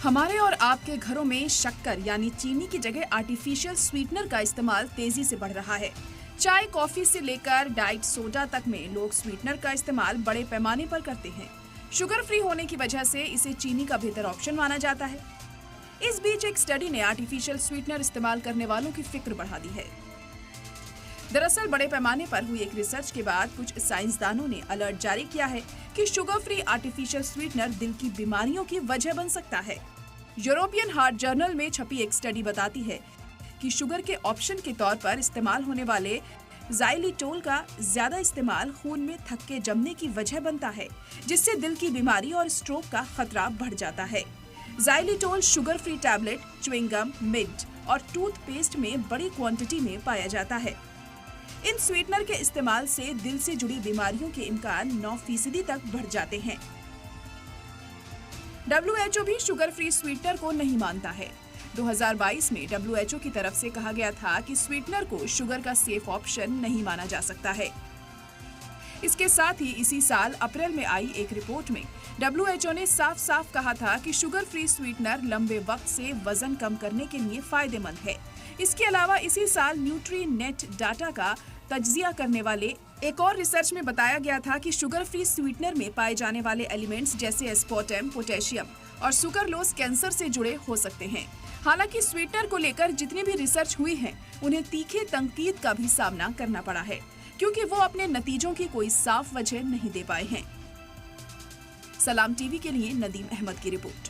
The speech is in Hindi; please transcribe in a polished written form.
हमारे और आपके घरों में शक्कर यानी चीनी की जगह आर्टिफिशियल स्वीटनर का इस्तेमाल तेजी से बढ़ रहा है। चाय, कॉफी से लेकर डाइट सोडा तक में लोग स्वीटनर का इस्तेमाल बड़े पैमाने पर करते हैं। शुगर फ्री होने की वजह से इसे चीनी का बेहतर ऑप्शन माना जाता है। इस बीच एक स्टडी ने आर्टिफिशियल स्वीटनर इस्तेमाल करने वालों की फिक्र बढ़ा दी है। दरअसल बड़े पैमाने पर हुई एक रिसर्च के बाद कुछ साइंसदानों ने अलर्ट जारी किया है कि शुगर फ्री आर्टिफिशियल स्वीटनर दिल की बीमारियों की वजह बन सकता है। यूरोपियन हार्ट जर्नल में छपी एक स्टडी बताती है कि शुगर के ऑप्शन के तौर पर इस्तेमाल होने वाले ज़ाइलिटोल का ज्यादा इस्तेमाल खून में थक्के जमने की वजह बनता है, जिससे दिल की बीमारी और स्ट्रोक का खतरा बढ़ जाता है। Xylitol sugar free tablet, chewing gum, mint और टूथपेस्ट में बड़ी क्वांटिटी में पाया जाता है। इन स्वीटनर के इस्तेमाल से दिल से जुड़ी बीमारियों के इम्कान 9% तक बढ़ जाते हैं। WHO भी शुगर फ्री स्वीटनर को नहीं मानता है। 2022 में WHO की तरफ से कहा गया था कि स्वीटनर को शुगर का सेफ ऑप्शन नहीं माना जा सकता है। इसके साथ ही इसी साल अप्रैल में आई एक रिपोर्ट में WHO ने साफ-साफ कहा था कि शुगर फ्री स्वीटनर लंबे वक्त से वजन कम करने के लिए फायदेमंद है। इसके अलावा इसी साल न्यूट्रीनेट डाटा का तज्जिया करने वाले एक और रिसर्च में बताया गया था कि शुगर फ्री स्वीटनर में पाए जाने वाले एलिमेंट्स जैसे एस्पार्टम, पोटेशियम और सुक्रोलोज कैंसर से जुड़े हो सकते हैं। हालांकि स्वीटनर को लेकर जितनी भी रिसर्च हुई है, उन्हें तीखे तंकीद का भी सामना करना पड़ा है, क्योंकि वो अपने नतीजों की कोई साफ वजह नहीं दे पाए हैं। सलाम टीवी के लिए नदीम अहमद की रिपोर्ट।